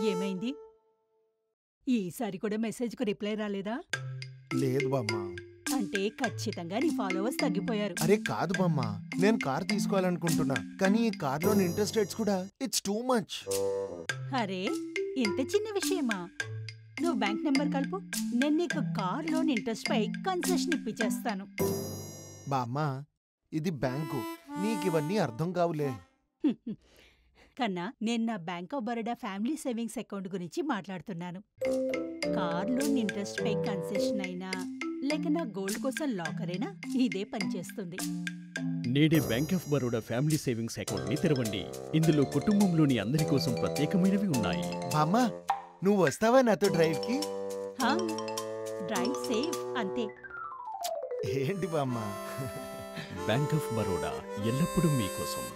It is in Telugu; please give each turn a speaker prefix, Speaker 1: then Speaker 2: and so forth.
Speaker 1: ఏమైంది? ఈసారి కూడా మెసేజ్‌కు రిప్లై రాలేదా?
Speaker 2: లేదు బామ్మ.
Speaker 1: అంటే ఖచ్చితంగా నీ ఫాలోవర్స్ తగ్గిపోయారు.
Speaker 2: అరే కాదు బామ్మ, నేను కార్ తీసుకోవాలనుకుంటున్నా, కానీ ఈ కార్లోని ఇంట్రెస్ట్ రేట్స్ కూడా ఇట్స్ టూ మచ్.
Speaker 1: అరే! ఇంత చిన్న విషయమా? నువ్వు బ్యాంక్ నంబర్ కలుపు. నేను నీకు కార్ లోన్ ఇంట్రెస్ట్‌పై కన్సెషన్ ఇప్పిచ్చేస్తాను.
Speaker 2: బామ్మ, ఇది బ్యాంకు, నీకివన్నీ అర్థం కావులే.
Speaker 1: కన్నా, నేను నా bank of Baroda family savings account గురించి మాట్లాడుతున్నాను. కార్ లోన్ ఇంట్రెస్ట్‌పై కన్సెషన్ అయినా, లేక నా గోల్డ్ కోసం లాకర్ అయినా ఇదే పనిచేస్తుంది.
Speaker 3: నేడే bank of Baroda family savings అకౌంట్ని తెరవండి. ఇందులో కుటుంబంలోని అందరి కోసం ప్రత్యేకమైనవి ఉన్నాయి.
Speaker 2: బామ్మ, నువ్వు వస్తావా నాతో డ్రైవ్కి?
Speaker 1: హా, డ్రైవ్ సేఫ్ అంతే.
Speaker 2: ఏంటి బామ్మ?
Speaker 3: బ్యాంక్ ఆఫ్ బరోడా ఎల్లప్పుడూ మీకోసం.